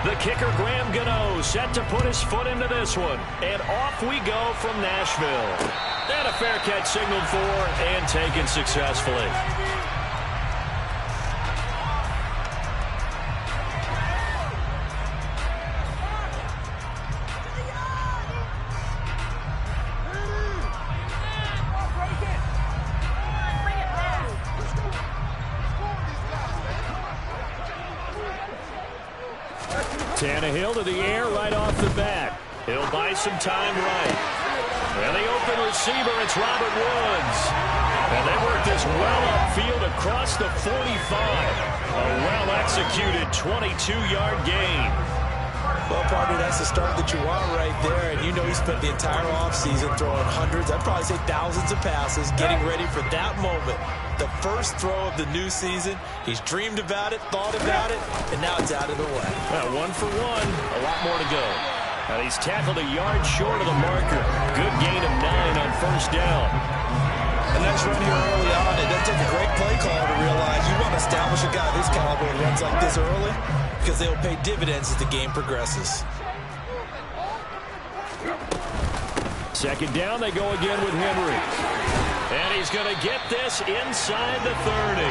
The kicker, Graham Gano, set to put his foot into this one. And off we go from Nashville. And a fair catch signaled for and taken successfully. Tannehill to the air right off the bat. He'll buy some time right. And the open receiver, it's Robert Woods. And they work this well upfield across the 45. A well-executed 22-yard gain. Well, partner, that's the start that you want right there. And you know he spent the entire offseason throwing hundreds, I'd probably say thousands of passes, getting ready for that moment. The first throw of the new season. He's dreamed about it, thought about it, and now it's out of the way. Well, 1 for 1, a lot more to go. And he's tackled a yard short of the marker. Good gain of 9 on first down. A nice run here early on. It does take a great play call to realize you want to establish a guy this caliber who runs like this early because they will pay dividends as the game progresses. Second down, they go again with Henry. And he's going to get this inside the 30.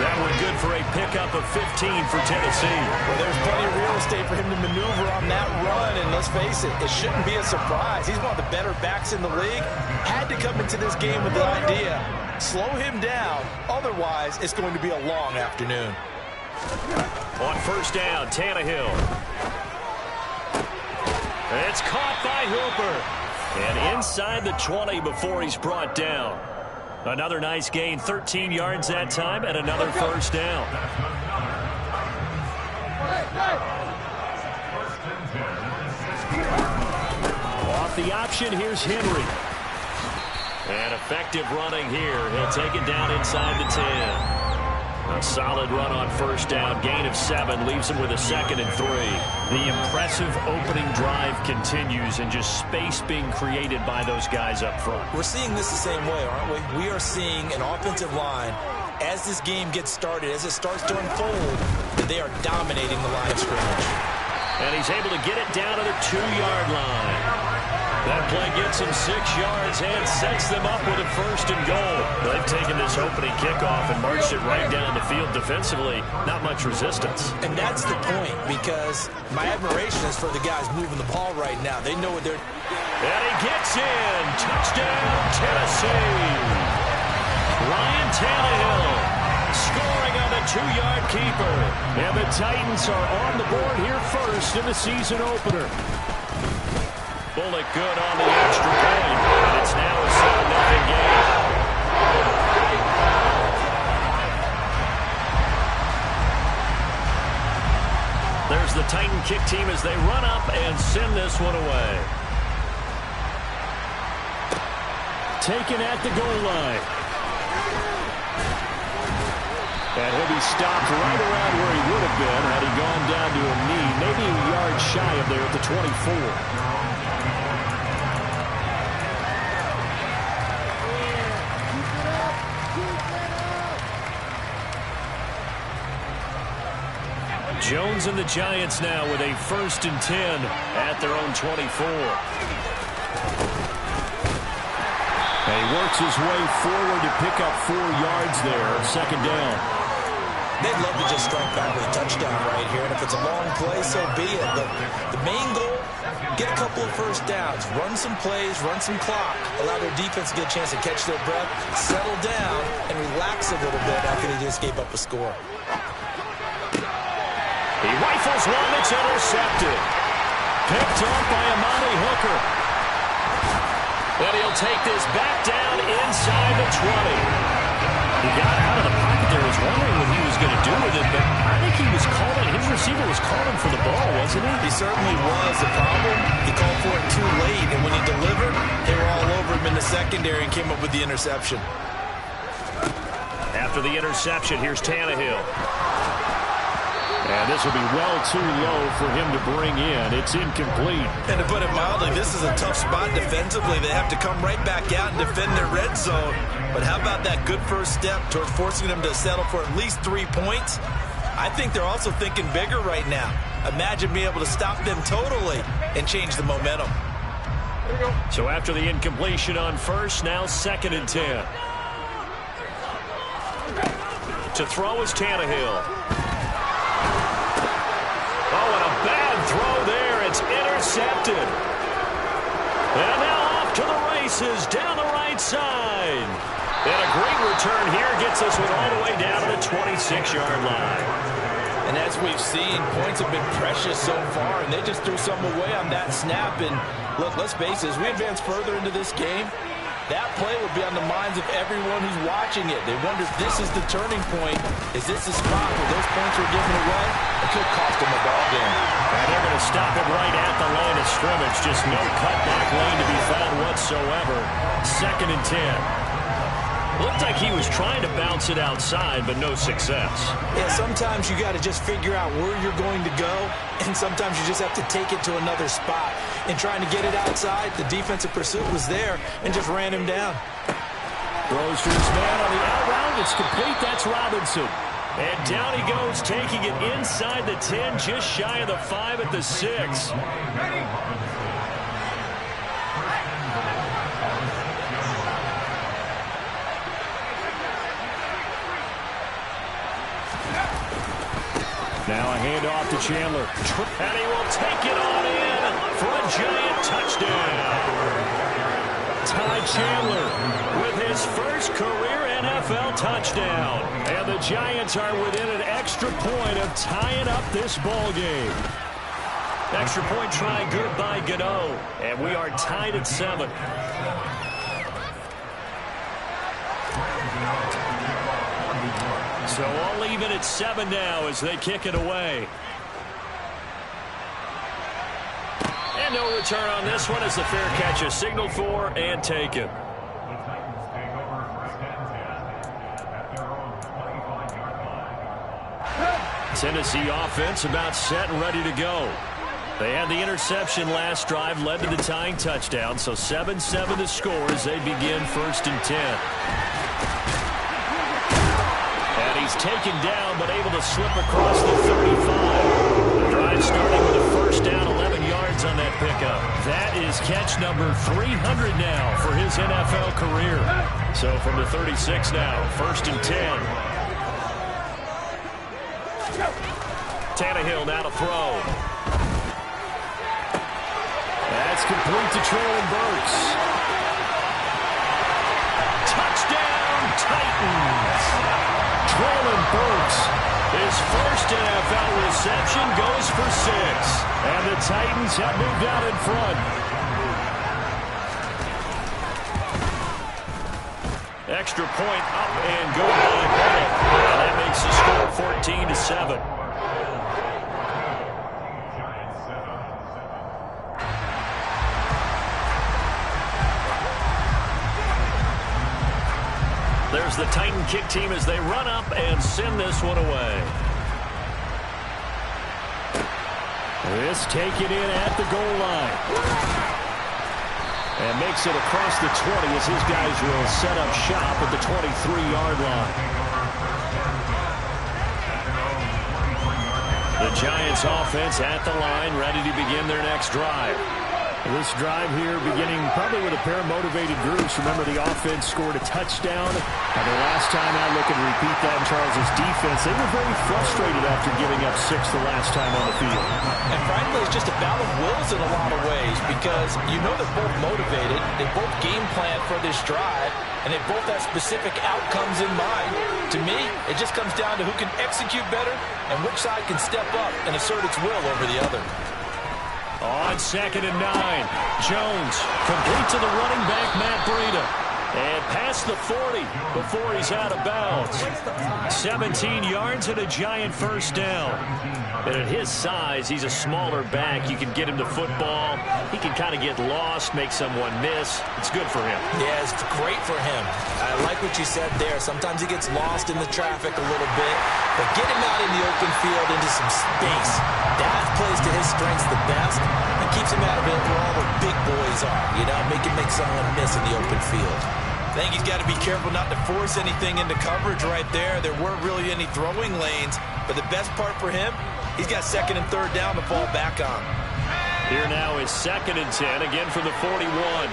That one good for a pickup of 15 for Tennessee. Well, there's plenty of real estate for him to maneuver on that run, and let's face it, it shouldn't be a surprise. He's one of the better backs in the league. Had to come into this game with the idea, slow him down, otherwise it's going to be a long afternoon. On first down, Tannehill. It's caught by Hooper. And inside the 20 before he's brought down. Another nice gain, 13 yards that time, and another first down. Off the option, here's Henry. And effective running here. He'll take it down inside the 10. A solid run on first down. Gain of 7 leaves him with a 2nd and 3. The impressive opening drive continues and just space being created by those guys up front. We're seeing this the same way, aren't we? We are seeing an offensive line, as this game gets started, as it starts to unfold, that they are dominating the line of scrimmage. And he's able to get it down to the 2-yard line. That play gets him 6 yards and sets them up with a 1st and goal. They've taken this opening kickoff and marched it right down the field defensively. Not much resistance. And that's the point, because my admiration is for the guys moving the ball right now. They know what they're... And he gets in. Touchdown, Tennessee. Ryan Tannehill scoring on the 2-yard keeper. And the Titans are on the board here first in the season opener. Bullock good on the extra point, and it's now a 7-0 game. There's the Titan kick team as they run up and send this one away. Taken at the goal line. And he'll be stopped right around where he would have been had he gone down to a knee, maybe a yard shy of there at the 24. Jones and the Giants now with a 1st and 10 at their own 24. And he works his way forward to pick up 4 yards there, 2nd down. They'd love to just strike back with a touchdown right here, and if it's a long play, so be it. The main goal, get a couple of first downs, run some plays, run some clock, allow their defense to get a chance to catch their breath, settle down, and relax a little bit after they just gave up a score. He rifles one that's intercepted. Picked up by Amani Hooker. And he'll take this back down inside the 20. He got out of the pocket there. Was wondering what he was going to do with it, but I think he was calling. His receiver was calling for the ball, wasn't he? He certainly was. The problem, he called for it too late, and when he delivered, they were all over him in the secondary and came up with the interception. After the interception, here's Tannehill. And this will be well too low for him to bring in. It's incomplete. And to put it mildly, this is a tough spot defensively. They have to come right back out and defend their red zone. But how about that good first step towards forcing them to settle for at least 3 points? I think they're also thinking bigger right now. Imagine being able to stop them totally and change the momentum. So after the incompletion on first, now 2nd and 10. To throw is Tannehill. Oh, and a bad throw there. It's intercepted. And now off to the races down the right side. And a great return here gets us all the way down to the 26-yard line. And as we've seen, points have been precious so far, and they just threw some away on that snap. And look, let's face it, as we advance further into this game, that play would be on the minds of everyone who's watching it. They wonder if this is the turning point. Is this the spot where those points were given away? It could cost them a ball game. And they're going to stop it right at the line of scrimmage. Just no cutback lane to be found whatsoever. 2nd and 10. Looked like he was trying to bounce it outside, but no success. Yeah, sometimes you got to just figure out where you're going to go, and sometimes you just have to take it to another spot. And trying to get it outside, the defensive pursuit was there and just ran him down. Throws to his man on the out route. It's complete. That's Robinson. And down he goes, taking it inside the 10, just shy of the 5 at the 6. Now a handoff to Chandler. And he will take it on in for a giant touchdown. Ty Chandler with his first career NFL touchdown. And the Giants are within an extra point of tying up this ball game. Extra point try good by Gano. And we are tied at 7. So all even at 7 now as they kick it away. And no return on this one as the fair catch is signaled for and taken. Tennessee offense about set and ready to go. They had the interception last drive, led to the tying touchdown, so 7-7 to score as they begin 1st and 10. He's taken down, but able to slip across the 35. The drive starting with a first down, 11 yards on that pickup. That is catch number 300 now for his NFL career. So from the 36 now, 1st and 10. Tannehill now to throw. That's complete to Traylon Burks. Touchdown, Titans! Traylon Burks, his first NFL reception, goes for 6. And the Titans have moved out in front. Extra point up and go by Bennett. And that makes the score 14-7. There's the Titan kick team as they run up and send this one away. This taken in at the goal line. And makes it across the 20 as his guys will set up shop at the 23-yard line. The Giants offense at the line, ready to begin their next drive. This drive here beginning probably with a pair of motivated groups. Remember, the offense scored a touchdown. And the last time I look and repeat that in Charles' defense, they were very frustrated after giving up 6 the last time on the field. And frankly, it's just a battle of wills in a lot of ways because you know they're both motivated. They both game plan for this drive, and they both have specific outcomes in mind. To me, it just comes down to who can execute better and which side can step up and assert its will over the other. On 2nd and 9, Jones complete to the running back, Matt Breida. And past the 40 before he's out of bounds. 17 yards and a giant first down. And at his size, he's a smaller back. You can get him to football. He can kind of get lost, make someone miss. It's good for him. Yeah, it's great for him. I like what you said there. Sometimes he gets lost in the traffic a little bit. But get him out in the open field into some space. That plays to his strengths the best and keeps him out of it where all the big boys are. You know, make someone miss in the open field. I think he's got to be careful not to force anything into coverage right there. There weren't really any throwing lanes. But the best part for him, he's got second and third down to fall back on. Here now is 2nd and 10, again from the 41.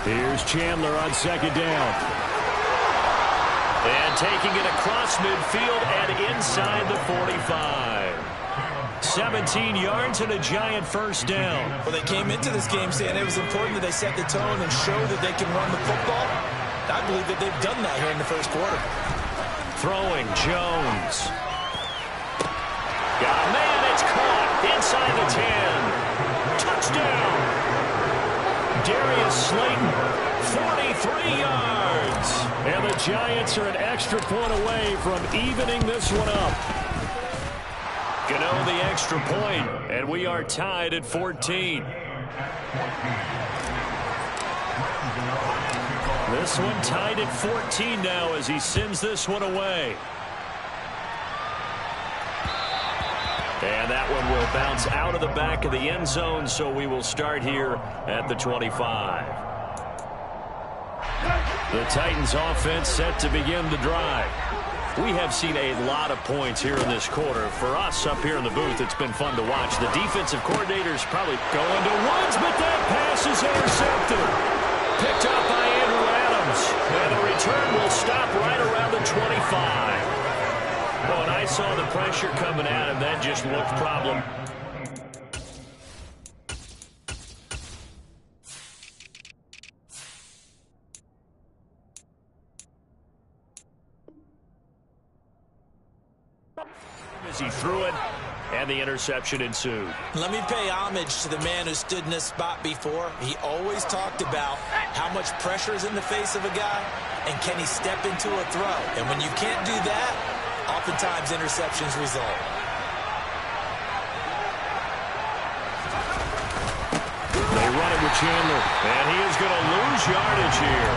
Here's Chandler on 2nd down. And taking it across midfield and inside the 45. 17 yards and a giant first down. Well, they came into this game saying it was important that they set the tone and show that they can run the football. I believe that they've done that here in the first quarter. Throwing Jones. Got a man, it's caught inside the 10. Touchdown. Darius Slayton, 43 yards. And the Giants are an extra point away from evening this one up. Gano the extra point, and we are tied at 14. This one tied at 14 now as he sends this one away. And that one will bounce out of the back of the end zone, so we will start here at the 25. The Titans offense set to begin the drive. We have seen a lot of points here in this quarter. For us up here in the booth, it's been fun to watch. The defensive coordinator's probably going to Woods, but that pass is intercepted. Picked up by Andrew Adams. And the return will stop right around the 25. Well, when I saw the pressure coming at him, that just looked problem. As he threw it, and the interception ensued. Let me pay homage to the man who stood in this spot before. He always talked about how much pressure is in the face of a guy, and can he step into a throw. And when you can't do that, oftentimes interceptions result. They run it with Chandler, and he is going to lose yardage here.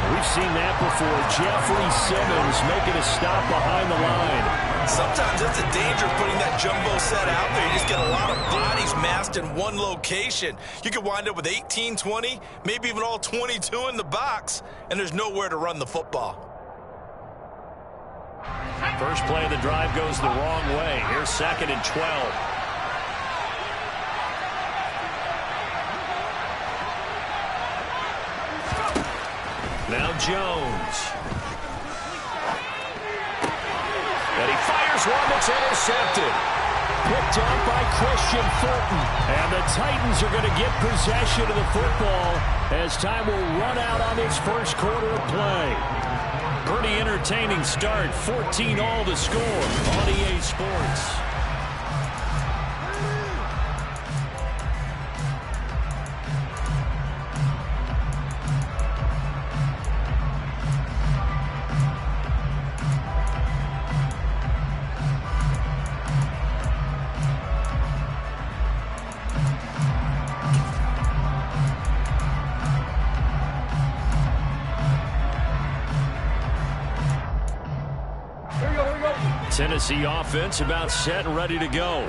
We've seen that before. Jeffrey Simmons making a stop behind the line. Sometimes it's a danger putting that jumbo set out there. You just get a lot of bodies massed in one location. You could wind up with 18, 20, maybe even all 22 in the box, and there's nowhere to run the football. First play of the drive goes the wrong way. Here's 2nd and 12. Now Jones. And he fires one that's intercepted. Picked up by Christian Fulton. And the Titans are going to get possession of the football as time will run out on this first quarter of play. Pretty entertaining start. 14-all to score on EA Sports. Tennessee offense about set and ready to go.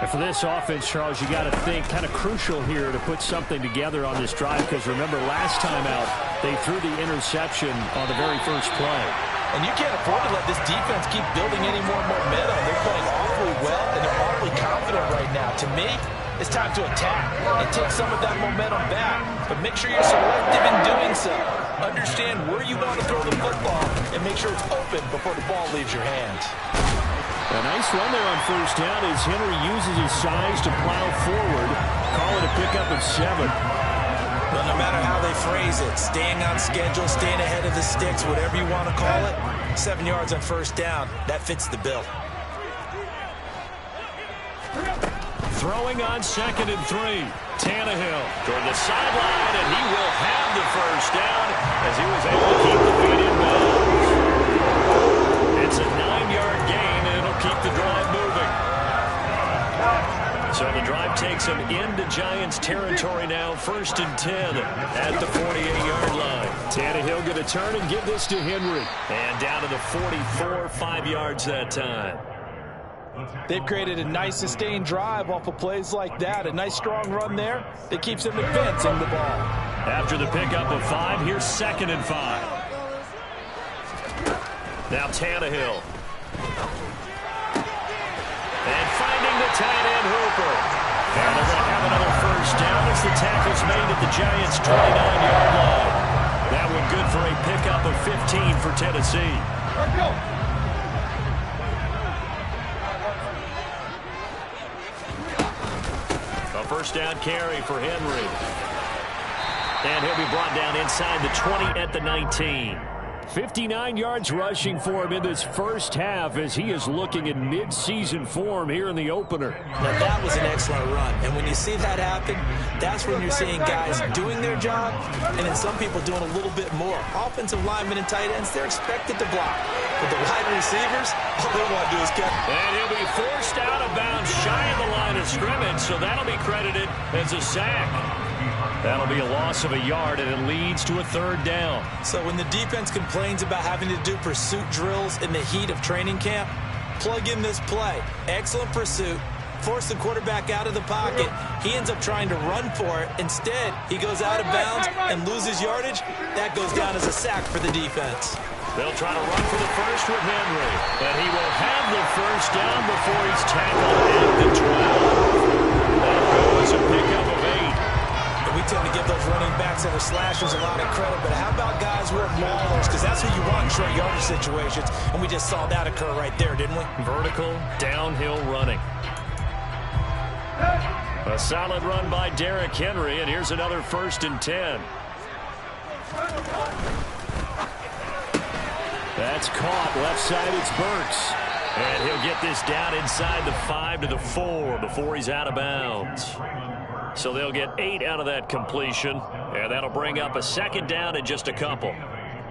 And for this offense, Charles, you got to think kind of crucial here to put something together on this drive, because remember last time out they threw the interception on the very first play. And you can't afford to let this defense keep building any more momentum. They're playing awfully well, and they're awfully confident right now. To me, it's time to attack and take some of that momentum back. But make sure you're selective in doing so. Understand where you want to throw the football and make sure it's open before the ball leaves your hands. A nice run there on first down as Henry uses his size to plow forward. Call it a pickup of 7. Well, no matter how they phrase it, staying on schedule, staying ahead of the sticks, whatever you want to call it, 7 yards on first down, that fits the bill. Throwing on 2nd and 3. Tannehill toward the sideline, and he will have the first down as he was able to keep the feet in bounds. It's a 9-yard gain, and it'll keep the drive moving. So the drive takes him into Giants territory now, 1st and 10 at the 48-yard line. Tannehill going to turn and give this to Henry. And down to the 44, 5 yards that time. They've created a nice sustained drive off of plays like that. A nice strong run there that keeps them advancing the ball. After the pickup of 5, here's 2nd and 5. Now Tannehill. And finding the tight end Hooper. And they're going to have another first down as the tackle's made at the Giants' 29-yard line. That one good for a pickup of 15 for Tennessee. Let's go. A first down carry for Henry. And he'll be brought down inside the 20 at the 19. 59 yards rushing for him in this first half as he is looking in mid-season form here in the opener. Now that was an excellent run, and when you see that happen, that's when you're seeing guys doing their job and then some people doing a little bit more. Offensive linemen and tight ends, they're expected to block. But the wide receivers, all they want to do is catch. And he'll be forced out of bounds shy of the line of scrimmage, so that'll be credited as a sack. That'll be a loss of a yard, and it leads to a third down. So when the defense complains about having to do pursuit drills in the heat of training camp, plug in this play. Excellent pursuit. Force the quarterback out of the pocket. He ends up trying to run for it. Instead, he goes out of bounds and loses yardage. That goes down as a sack for the defense. They'll try to run for the first with Henry. And he will have the first down before he's tackled at the 12. That goes a pickup of 8. We tend to give those running backs that are slashers a lot of credit, but how about guys who are maulers? Because that's who you want in short yardage situations, and we just saw that occur right there, didn't we? Vertical, downhill running. A solid run by Derrick Henry, and here's another 1st and 10. That's caught. Left side, it's Burks. And he'll get this down inside the 5 to the 4 before he's out of bounds. So they'll get 8 out of that completion, and that'll bring up a second down in just a couple.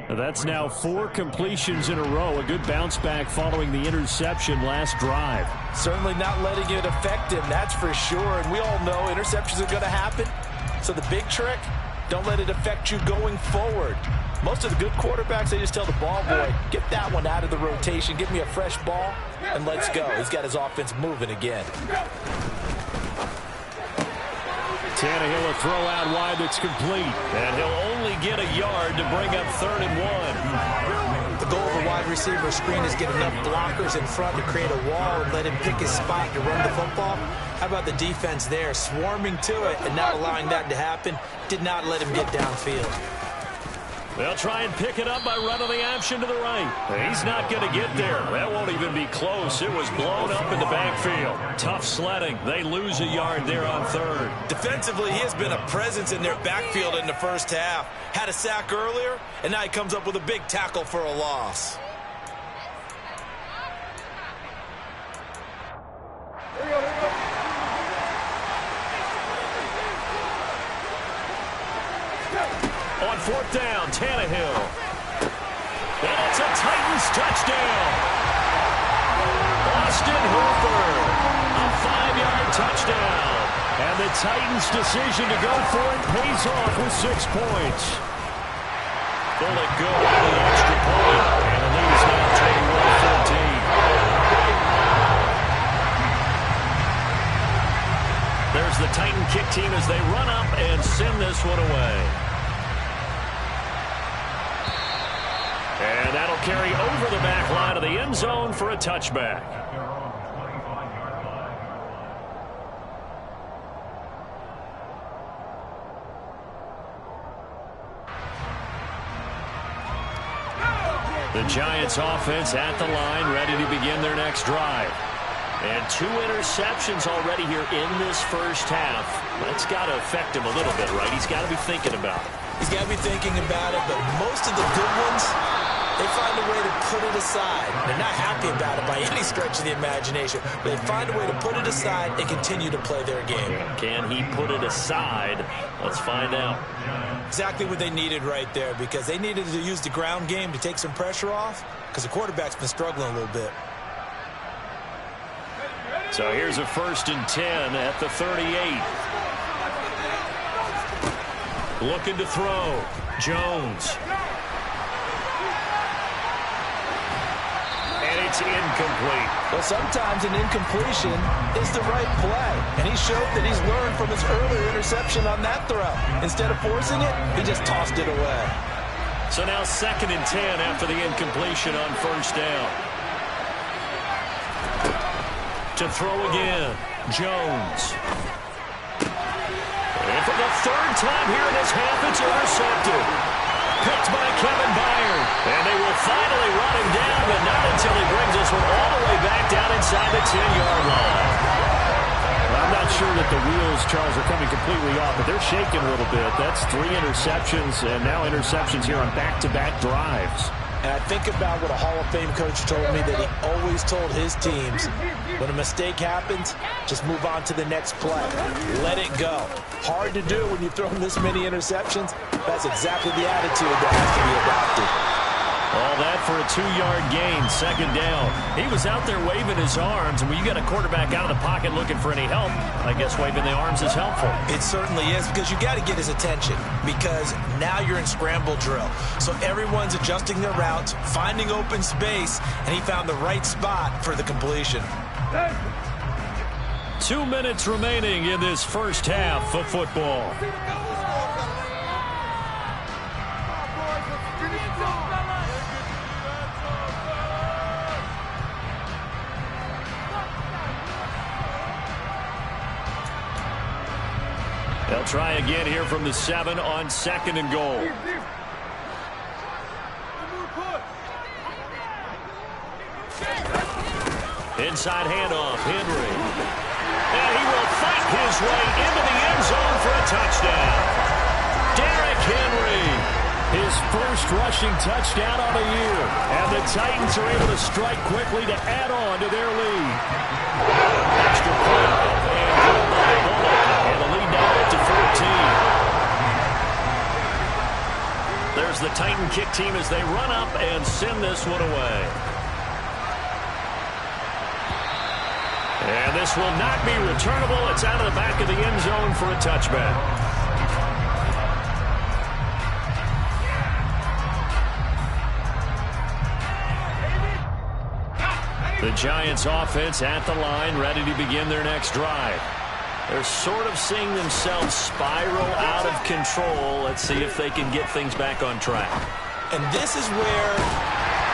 That's now 4 completions in a row. A good bounce back following the interception last drive. Certainly not letting it affect him, that's for sure. And we all know interceptions are going to happen. So the big trick, don't let it affect you going forward. Most of the good quarterbacks, they just tell the ball boy, get that one out of the rotation, give me a fresh ball, and let's go. He's got his offense moving again. Tannehill a throw out wide that's complete. And he'll only get a yard to bring up 3rd and 1. The goal of a wide receiver screen is get enough blockers in front to create a wall and let him pick his spot to run the football. How about the defense there, swarming to it and not allowing that to happen? Did not let him get downfield. They'll try and pick it up by running the option to the right. He's not going to get there. That won't even be close. It was blown up in the backfield. Tough sledding. They lose a yard there on 3rd. Defensively, he has been a presence in their backfield in the first half. Had a sack earlier, and now he comes up with a big tackle for a loss. On 4th down, Tannehill. And it's a Titans touchdown. Austin Hooper. A 5-yard touchdown. And the Titans' decision to go for it pays off with 6 points. Bullet good on the extra point. And the lead is now 21-14. There's the Titan kick team as they run up and send this one away. And that'll carry over the back line of the end zone for a touchback. The Giants offense at the line, ready to begin their next drive. And 2 interceptions already here in this first half. That's got to affect him a little bit, right? He's got to be thinking about it. He's got to be thinking about it, but most of the good ones, they find a way to put it aside. They're not happy about it by any stretch of the imagination, but they find a way to put it aside and continue to play their game. Can he put it aside? Let's find out. Exactly what they needed right there, because they needed to use the ground game to take some pressure off, because the quarterback's been struggling a little bit. So here's a 1st and 10 at the 38. Looking to throw. Jones. And it's incomplete. Well, sometimes an incompletion is the right play. And he showed that he's learned from his earlier interception on that throw. Instead of forcing it, he just tossed it away. So now 2nd and 10 after the incompletion on first down. To throw again, Jones. And for the 3rd time here in this half, it's intercepted. Picked by Kevin Byard. And they will finally run him down, but not until he brings this one all the way back down inside the 10-yard line. I'm not sure that the wheels, Charles, are coming completely off, but they're shaking a little bit. That's 3 interceptions, and now interceptions here on back-to-back drives. And I think about what a Hall of Fame coach told me, that he always told his teams, when a mistake happens, just move on to the next play. Let it go. Hard to do when you throw this many interceptions. That's exactly the attitude that has to be adopted. All that for a 2-yard gain, 2nd down. He was out there waving his arms, and when you got a quarterback out of the pocket looking for any help, I guess waving the arms is helpful. It certainly is, because you got to get his attention, because now you're in scramble drill. So everyone's adjusting their routes, finding open space, and he found the right spot for the completion. 2 minutes remaining in this first half of football. They'll try again here from the 7 on 2nd and goal. Inside handoff, Henry. And he will fight his way into the end zone for a touchdown. Derrick Henry, his first rushing touchdown on the year. And the Titans are able to strike quickly to add on to their lead. Extra point. And the lead now up to 14. There's the Titan kick team as they run up and send this one away. And this will not be returnable. It's out of the back of the end zone for a touchback. The Giants offense at the line, ready to begin their next drive. They're sort of seeing themselves spiral out of control. Let's see if they can get things back on track. And this is where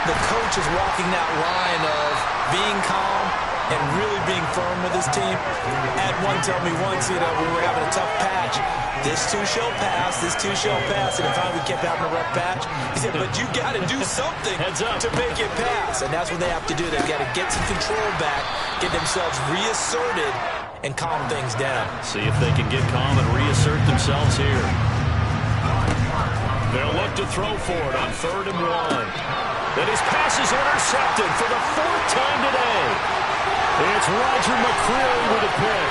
the coach is walking that line of being calm and really being firm with his team. Had one tell me once, we were having a tough patch. This too shall pass, this too shall pass. And if we kept having a rough patch, he said, but you got to do something to make it pass. And that's what they have to do. They've got to get some control back, get themselves reasserted, and calm things down. See if they can get calm and reassert themselves here. They'll look to throw for it on 3rd and 1. Then his pass is intercepted for the 4th time today. It's Roger McCreary with a pick.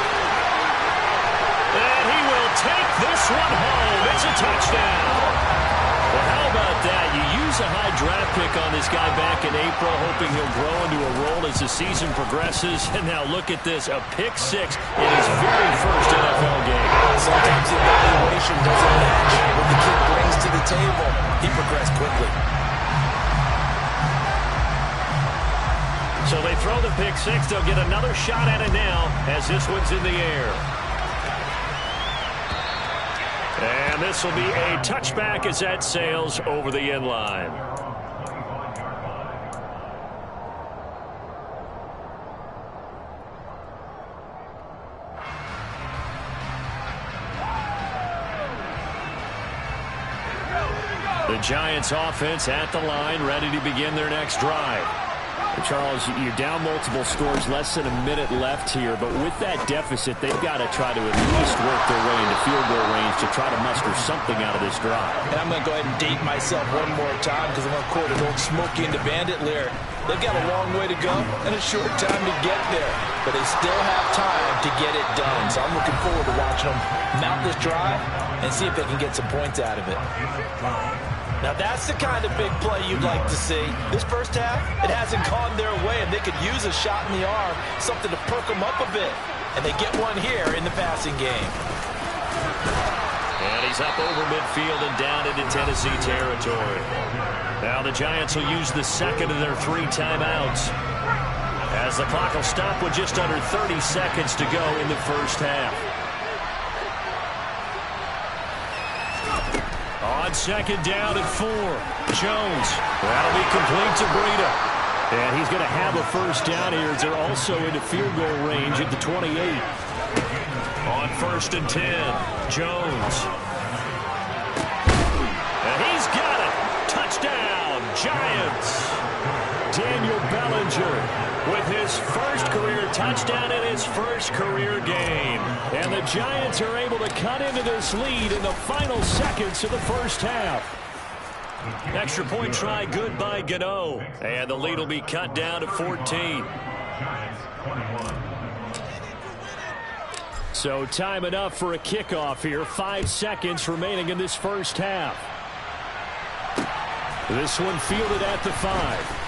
And he will take this one home. It's a touchdown. Well, how about that? You use a high draft pick on this guy back in April, hoping he'll grow into a role as the season progresses. And now look at this, a pick 6 in his very first NFL game. Sometimes the evaluation doesn't match what the kid brings to the table. He progressed quickly. So they throw the pick 6. They'll get another shot at it now as this one's in the air. And this will be a touchback as that sails over the end line. The Giants offense at the line, ready to begin their next drive. Charles, you're down multiple scores, less than a minute left here, but with that deficit, they've got to try to at least work their way into field goal range to try to muster something out of this drive. And I'm going to go ahead and date myself one more time because I'm going to quote an old Smokey and the Bandit lyric. They've got a long way to go and a short time to get there, but they still have time to get it done. So I'm looking forward to watching them mount this drive and see if they can get some points out of it. Now that's the kind of big play you'd like to see. This first half, it hasn't gone their way, and they could use a shot in the arm, something to perk them up a bit. And they get one here in the passing game. And he's up over midfield and down into Tennessee territory. Now the Giants will use the 2nd of their 3 timeouts, as the clock will stop with just under 30 seconds to go in the first half. On On second down at 4. Jones. That'll be complete to Breida. And he's going to have a first down here as they're also into field goal range at the 28. On 1st and 10, Jones. And he's got it. Touchdown, Giants. Daniel Bellinger with his first career touchdown in his first career game. And the Giants are able to cut into this lead in the final seconds of the first half. Extra point try good by Gano. And the lead will be cut down to 14. So time enough for a kickoff here. 5 seconds remaining in this first half. This one fielded at the 5.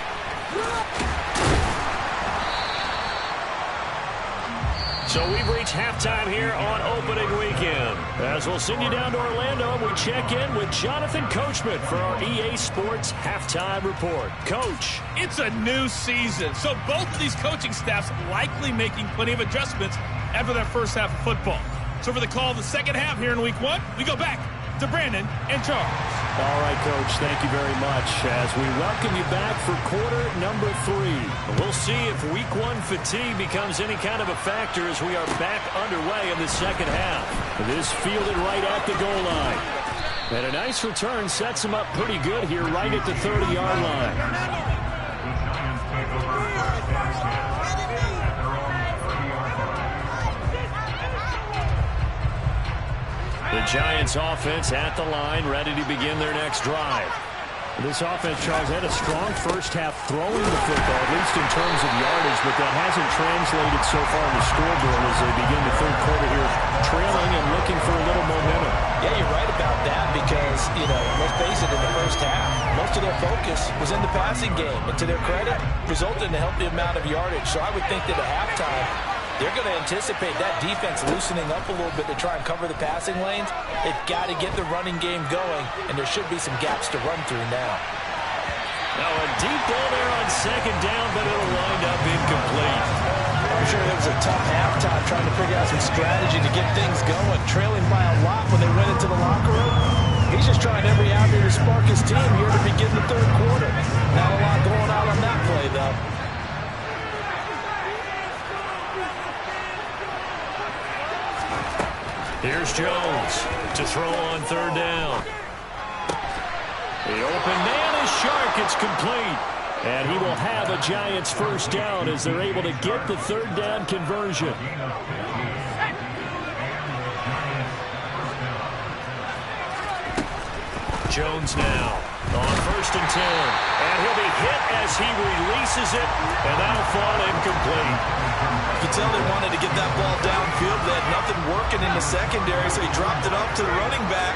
So we've reached halftime here on opening weekend. As we'll send you down to Orlando, and we check in with Jonathan Coachman for our EA Sports Halftime Report. Coach. It's a new season, so both of these coaching staffs likely making plenty of adjustments after that first half of football. So for the call of the second half here in week 1, we go back to Brandon and Charles. All right, Coach, thank you very much as we welcome you back for quarter number 3. We'll see if week 1 fatigue becomes any kind of a factor as we are back underway in the second half. This fielded right at the goal line. And a nice return sets him up pretty good here right at the 30-yard line. The Giants offense at the line, ready to begin their next drive. This offense, Charles, had a strong first half throwing the football, at least in terms of yardage, but that hasn't translated so far in the scoreboard as they begin the third quarter here, trailing and looking for a little momentum. Yeah, you're right about that because, let's face it, in the first half, most of their focus was in the passing game. And to their credit, resulted in a healthy amount of yardage. So I would think that at halftime, they're going to anticipate that defense loosening up a little bit to try and cover the passing lanes. They've got to get the running game going, and there should be some gaps to run through now. Now a deep ball there on second down, but it'll wind up incomplete. I'm sure it was a tough halftime trying to figure out some strategy to get things going, trailing by a lot when they went into the locker room. He's just trying every avenue to spark his team here to begin the third quarter. Not a lot going on that play, though. Here's Jones to throw on third down. The open man is Shark. It's complete. And he will have a Giants first down as they're able to get the third down conversion. Jones now on 1st and 10. And he'll be hit as he releases it, and that'll fall incomplete. You can tell they wanted to get that ball downfield. They had nothing working in the secondary, so he dropped it off to the running back.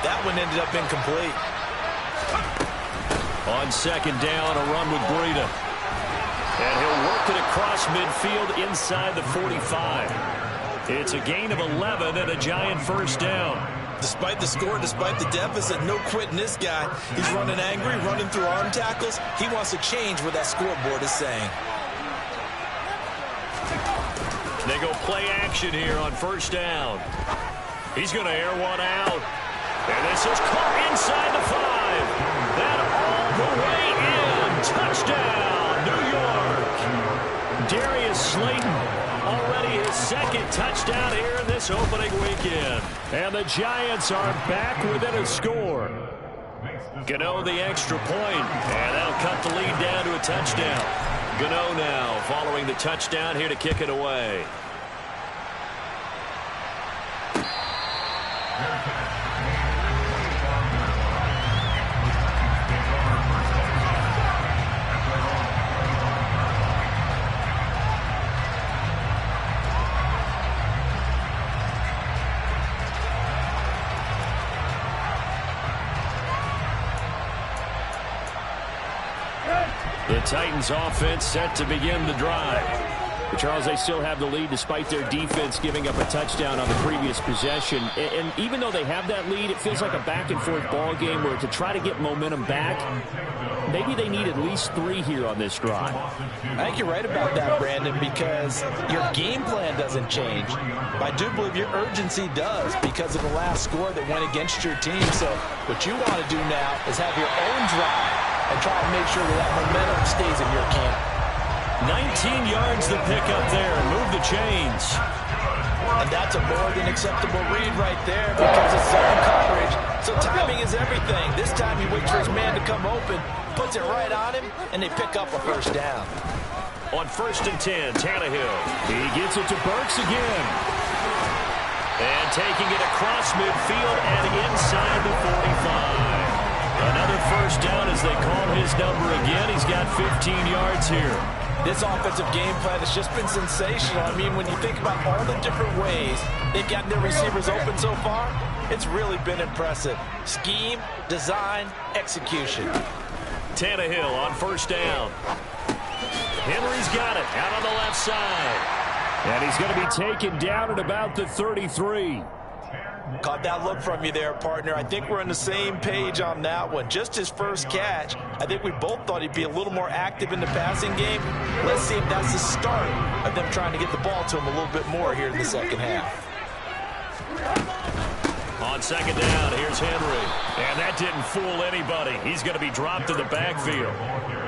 That one ended up incomplete. On second down, a run with Breida. And he'll work it across midfield inside the 45. It's a gain of 11 and a Giant first down. Despite the score, despite the deficit, no quitting this guy. He's running angry, running through arm tackles. He wants to change what that scoreboard is saying. They go play action here on first down. He's going to air one out. And this is caught inside the 5. That all the way in. Touchdown, New York. Darius Slayton already his second touchdown here in this opening weekend. And the Giants are back within a score. Gano the extra point. And that'll cut the lead down to a touchdown. Gano now following the touchdown here to kick it away. The Titans offense set to begin the drive. But Charles, they still have the lead despite their defense giving up a touchdown on the previous possession. And even though they have that lead, it feels like a back-and-forth ball game where to try to get momentum back, maybe they need at least 3 here on this drive. I think you're right about that, Brandon, because your game plan doesn't change. But I do believe your urgency does because of the last score that went against your team. So what you want to do now is have your own drive and try to make sure that momentum stays in your camp. 19 yards to pick up there. Move the chains. And that's a more than acceptable read right there because it's zone coverage. So timing is everything. This time he waits for his man to come open, puts it right on him, and they pick up a first down. On 1st and 10, Tannehill. He gets it to Burks again. And taking it across midfield and inside the 45. Another first down as they call his number again. He's got 15 yards here. This offensive game plan has just been sensational. I mean, when you think about all the different ways they've gotten their receivers open so far, it's really been impressive. Scheme, design, execution. Tannehill on 1st down. Henry's got it out on the left side. And he's going to be taken down at about the 33. Caught that look from you there, partner. I think we're on the same page on that one. Just his first catch. I think we both thought he'd be a little more active in the passing game. Let's see if that's the start of them trying to get the ball to him a little bit more here in the second half. On 2nd down, here's Henry. And that didn't fool anybody. He's going to be dropped to the backfield.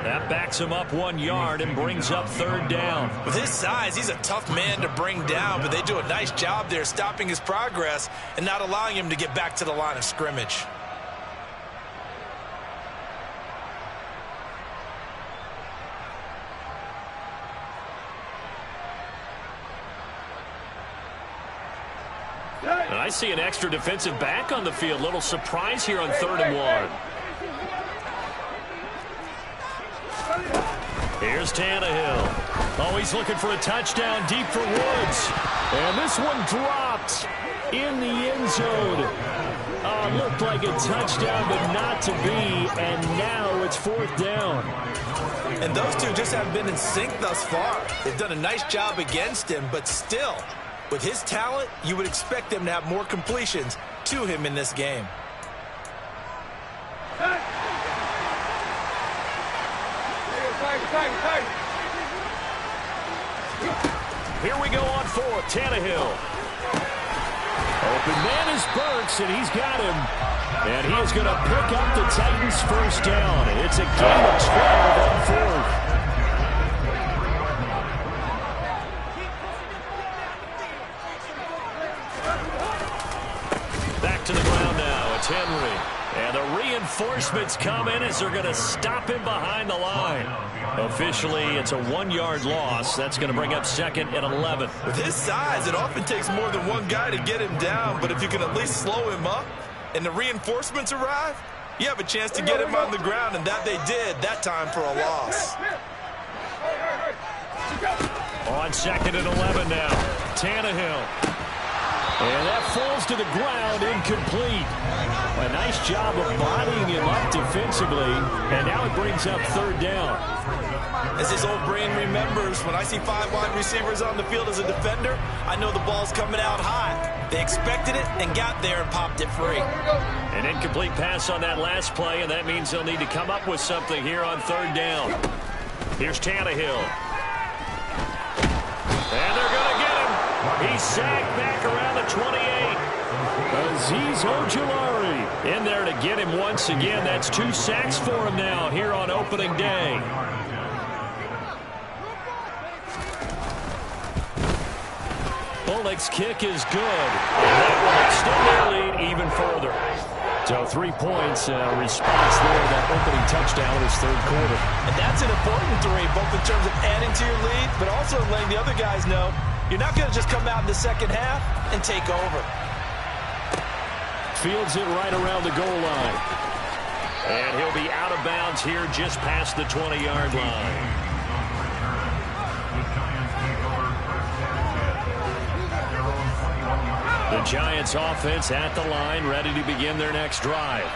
That backs him up 1 yard and brings up 3rd down. With his size, he's a tough man to bring down, but they do a nice job there stopping his progress and not allowing him to get back to the line of scrimmage. And I see an extra defensive back on the field. Little surprise here on 3rd and 1. Here's Tannehill. Oh, he's looking for a touchdown deep for Woods. And this one dropped in the end zone. Looked like a touchdown, but not to be. And now it's 4th down. And those two just haven't been in sync thus far. They've done a nice job against him, but still, with his talent, you would expect them to have more completions to him in this game. Here we go on 4th. Tannehill. Open man is Burks, and he's got him. And he is going to pick up the Titans' first down. It's a gain of 12 on 4th. Back to the ground now. It's Henry. And the reinforcements come in as they're going to stop him behind the line. Officially, it's a 1-yard loss. That's going to bring up 2nd and 11. With his size, it often takes more than one guy to get him down, but if you can at least slow him up and the reinforcements arrive, you have a chance to get him on the ground, and that they did that time for a loss. On 2nd and 11 now. Tannehill. And that falls to the ground, incomplete. A nice job of bodying him up defensively, and now it brings up 3rd down. As his old brain remembers, when I see 5 wide receivers on the field as a defender, I know the ball's coming out high. They expected it and got there and popped it free. An incomplete pass on that last play, and that means they'll need to come up with something here on 3rd down. Here's Tannehill. And they're going to get him. He's sacked back around the 28. Azeez Ojulari in there to get him once again. That's 2 sacks for him now here on opening day. Bullock's kick is good. And that will extend their lead even further. So 3 points response there. That opening touchdown in his 3rd quarter. And that's an important 3, both in terms of adding to your lead, but also letting the other guys know you're not going to just come out in the second half and take over. Fields it right around the goal line. And he'll be out of bounds here just past the 20-yard line. The Giants offense at the line, ready to begin their next drive.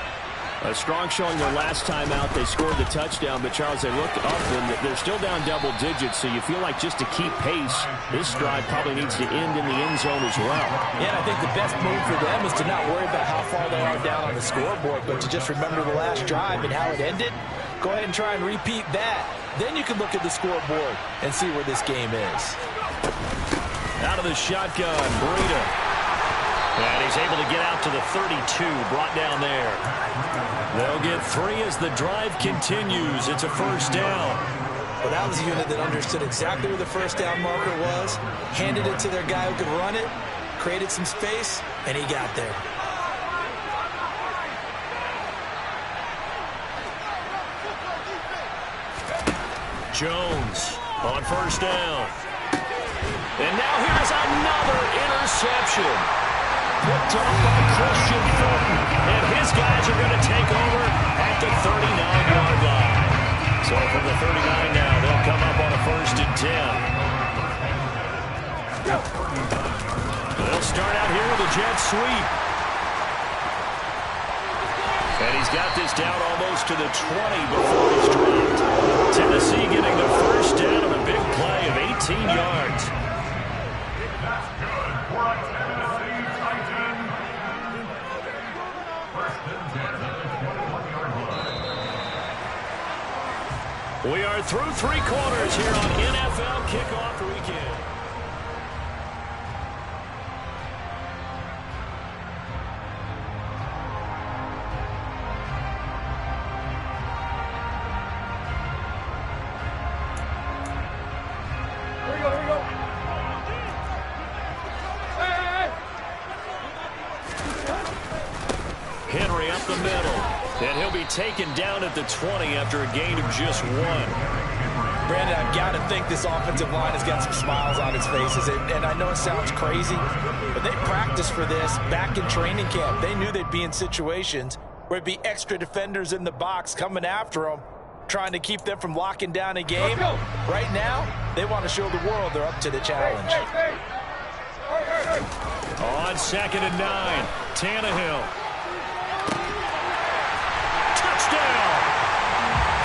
A strong showing their last time out. They scored the touchdown, but Charles, they look up and they're still down double digits, so you feel like just to keep pace, this drive probably needs to end in the end zone as well. Yeah, and I think the best move for them is to not worry about how far they are down on the scoreboard, but to just remember the last drive and how it ended. Go ahead and try and repeat that. Then you can look at the scoreboard and see where this game is. Out of the shotgun, Breida. And he's able to get out to the 32, brought down there. They'll get 3 as the drive continues. It's a first down. Well, that was a unit that understood exactly where the first down marker was, handed it to their guy who could run it, created some space, and he got there. Jones on first down. And now here's another interception. Picked up by Christian Fulton. And his guys are going to take over at the 39-yard line. So from the 39 now, they'll come up on a 1st and 10. They'll start out here with a jet sweep. And he's got this down almost to the 20 before he's dropped. Tennessee getting the first down on a big play of 18 yards. We are through 3 quarters here on NFL Kickoff Weekend. Henry up the middle. And he'll be taken down at the 20 after a gain of just 1. Brandon, I've got to think this offensive line has got some smiles on its faces. And I know it sounds crazy, but they practiced for this back in training camp. They knew they'd be in situations where it'd be extra defenders in the box coming after them, trying to keep them from locking down a game. Right now, they want to show the world they're up to the challenge. On 2nd and 9, Tannehill. Touchdown!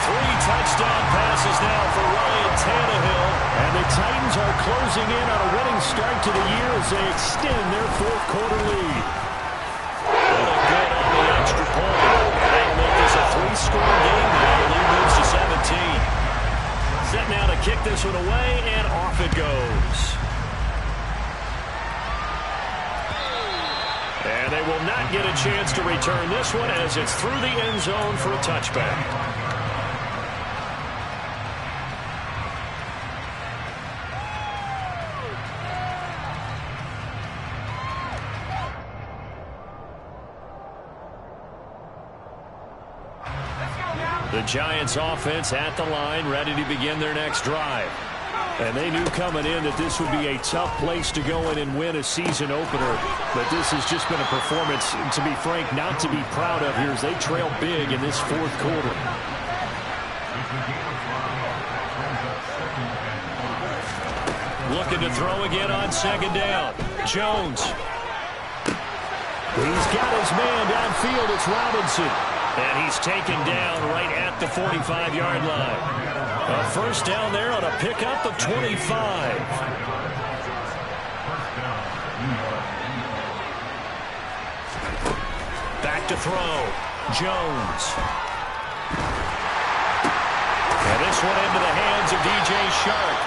3 touchdown passes now for Ryan Tannehill. And the Titans are closing in on a winning start to the year as they extend their 4th quarter lead. They look good on the extra point. That'll make this a 3-score game now. The lead moves to 17. Set now to kick this one away, and off it goes. And they will not get a chance to return this one as it's through the end zone for a touchback. The Giants offense at the line, ready to begin their next drive. And they knew coming in that this would be a tough place to go in and win a season opener. But this has just been a performance, to be frank, not to be proud of here as they trail big in this 4th quarter. Looking to throw again on 2nd down. Jones. He's got his man downfield. It's Robinson. And he's taken down right at the 45-yard line. A first down there on a pickup of 25. Back to throw. Jones. And this one into the hands of DJ Shark.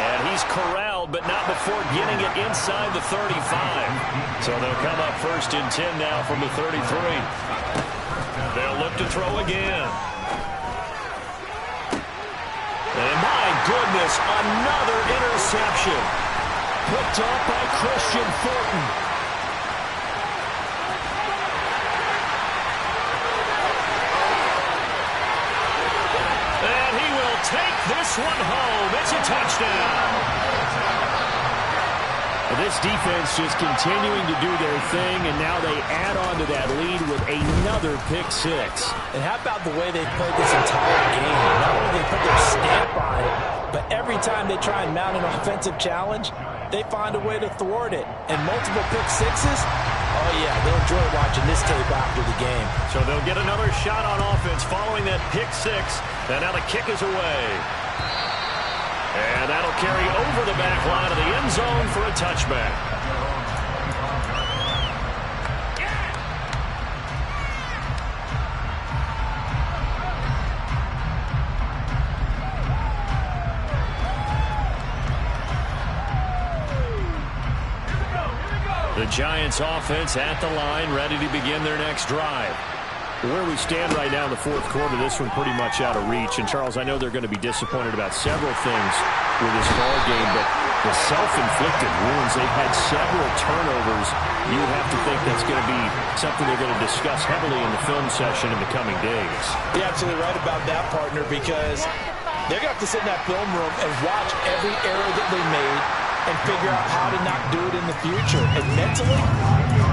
And he's corralled, but not before getting it inside the 35. So they'll come up 1st and 10 now from the 33. They'll look to throw again. And my goodness, another interception. Picked up by Christian Fulton. And he will take this one home. It's a touchdown. This defense just continuing to do their thing, and now they add on to that lead with another pick 6. And how about the way they played this entire game? Not only they put their stamp on it, but every time they try and mount an offensive challenge, they find a way to thwart it. And multiple pick 6s, Oh, yeah, they'll enjoy watching this tape after the game. So they'll get another shot on offense following that pick six. And now the kick is away. And that'll carry over the back line of the end zone for a touchback. The Giants offense at the line, ready to begin their next drive. Where we stand right now in the fourth quarter, this one pretty much out of reach. And, Charles, I know they're going to be disappointed about several things with this ball game, but the self-inflicted wounds, they've had several turnovers. You have to think that's going to be something they're going to discuss heavily in the film session in the coming days. You're absolutely right about that, partner, because they're going to have to sit in that film room and watch every error that they made and figure out how to not do it in the future. And mentally,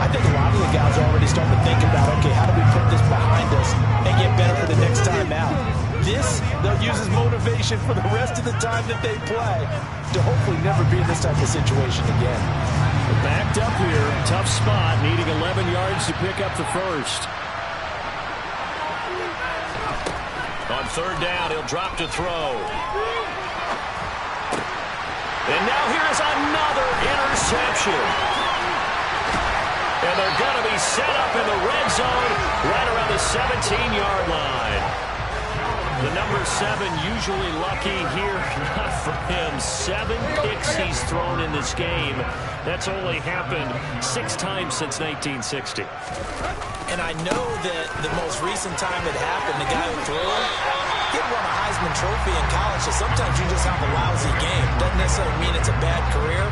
I think a lot of the guys are already starting to think about, okay, how do we put this behind us and get better for the next time out? This, they'll use as motivation for the rest of the time that they play to hopefully never be in this type of situation again. Backed up here, tough spot, needing 11 yards to pick up the first. On third down, he'll drop to throw. And now here is another interception. And they're going to be set up in the red zone right around the 17-yard line. The number 7 usually lucky here, not for him. 7 picks he's thrown in this game. That's only happened 6 times since 1960. And I know that the most recent time it happened, the guy who threw it, he won a Heisman Trophy in college, so sometimes you just have a lousy game. Doesn't necessarily mean it's a bad career,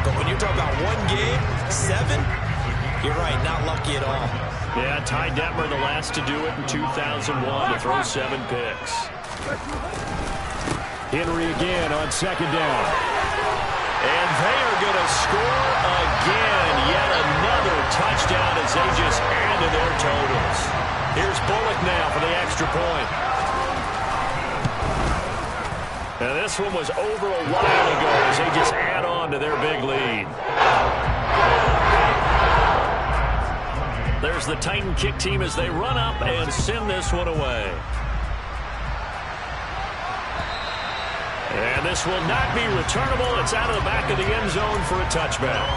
but when you're talking about one game, 7, you're right, not lucky at all. Yeah, Ty Detmer, the last to do it in 2001 to throw 7 picks. Henry again on second down. And they are going to score again. Yet another touchdown as they just add to their totals. Here's Bullock now for the extra point. And this one was over a while ago as they just add on to their big lead. There's the Titan kick team as they run up and send this one away. And this will not be returnable. It's out of the back of the end zone for a touchback.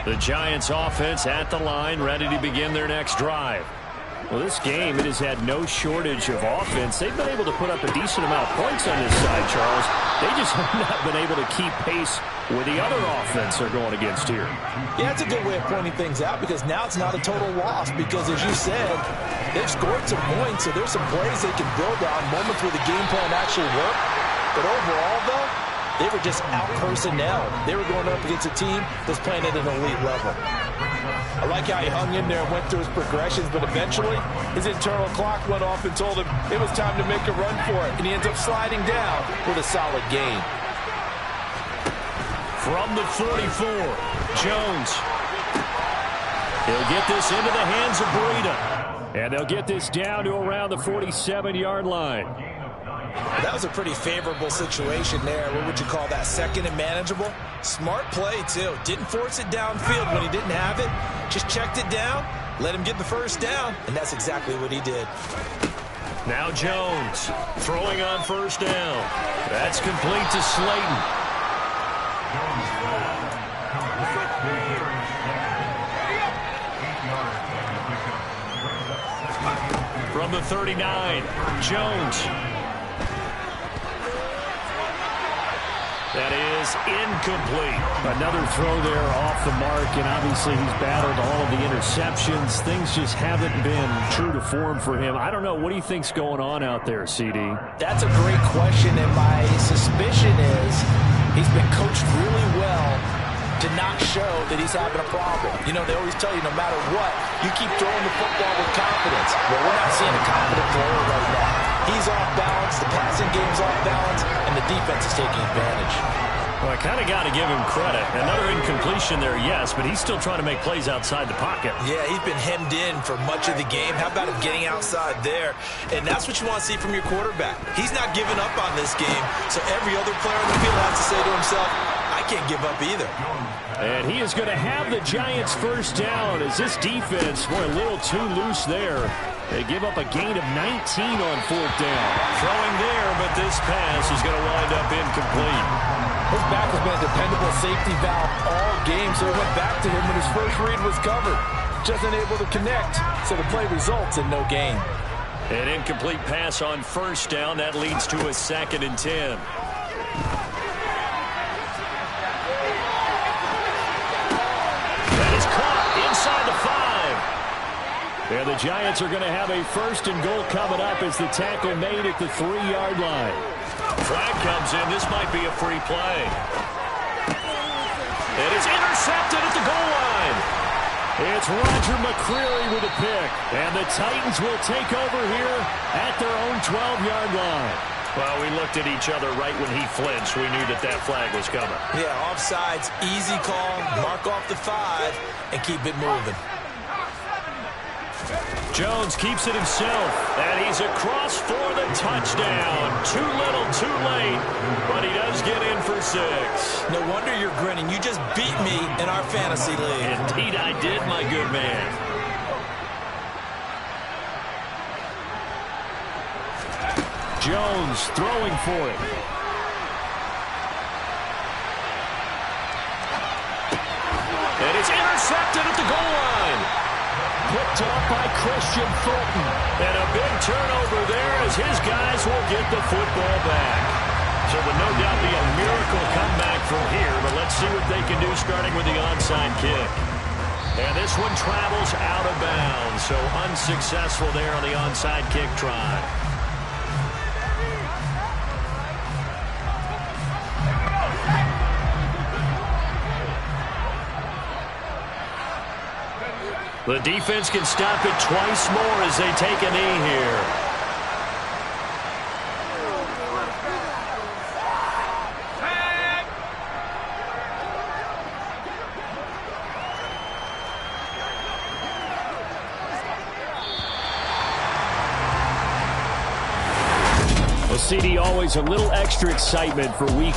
The Giants offense at the line, ready to begin their next drive. Well, this game, it has had no shortage of offense. They've been able to put up a decent amount of points on this side, Charles. They just have not been able to keep pace with the other offense they're going against here. Yeah, it's a good way of pointing things out because now it's not a total loss because, as you said, they've scored some points, so there's some plays they can build on, moments where the game plan actually worked. But overall, though, they were just out-personnel. They were going up against a team that's playing at an elite level. I like how he hung in there and went through his progressions, but eventually his internal clock went off and told him it was time to make a run for it, and he ends up sliding down with a solid gain. From the 44, Jones. He'll get this into the hands of Breida. And they'll get this down to around the 47-yard line. That was a pretty favorable situation there. What would you call that? Second and manageable? Smart play, too. Didn't force it downfield when he didn't have it. Just checked it down, let him get the first down, and that's exactly what he did. Now Jones throwing on first down. That's complete to Slayton. From the 39, Jones. That is incomplete. Another throw there off the mark, and obviously he's battled all of the interceptions. Things just haven't been true to form for him. I don't know. What do you think's going on out there, CD? That's a great question, and my suspicion is he's been coached really well to not show that he's having a problem. You know, they always tell you no matter what, you keep throwing the football with confidence. Well, we're not seeing a confident thrower right now. He's off balance, the passing game's off balance, and the defense is taking advantage. Well, I kind of got to give him credit. Another incompletion there, yes, but he's still trying to make plays outside the pocket. Yeah, he's been hemmed in for much of the game. How about him getting outside there? And that's what you want to see from your quarterback. He's not giving up on this game, so every other player on the field has to say to himself, I can't give up either. And he is going to have the Giants first down as this defense were a little too loose there. They give up a gain of 19 on fourth down. Throwing there, but this pass is going to wind up incomplete. His back has been a dependable safety valve all game, so he went back to him when his first read was covered. Just unable to connect, so the play results in no gain. An incomplete pass on first down. That leads to a 2nd and 10. That is caught inside the 5. And the Giants are going to have a 1st and goal coming up as the tackle made at the 3-yard line. Flag comes in. This might be a free play. It is intercepted at the goal line. It's Roger McCreary with a pick. And the Titans will take over here at their own 12-yard line. Well, we looked at each other right when he flinched. We knew that flag was coming. Yeah, offsides, easy call, mark off the 5, and keep it moving. Jones keeps it himself, and he's across for the touchdown. Too little, too late, but he does get in for 6. No wonder you're grinning. You just beat me in our fantasy league. Indeed I did, my good man. Jones throwing for it. And it's intercepted at the goal line. Picked up by Christian Fulton. And a big turnover there as his guys will get the football back. So it would no doubt be a miracle comeback from here, but let's see what they can do starting with the onside kick. And this one travels out of bounds, so unsuccessful there on the onside kick try. The defense can stop it twice more as they take a knee here. Well, CD, always a little extra excitement for week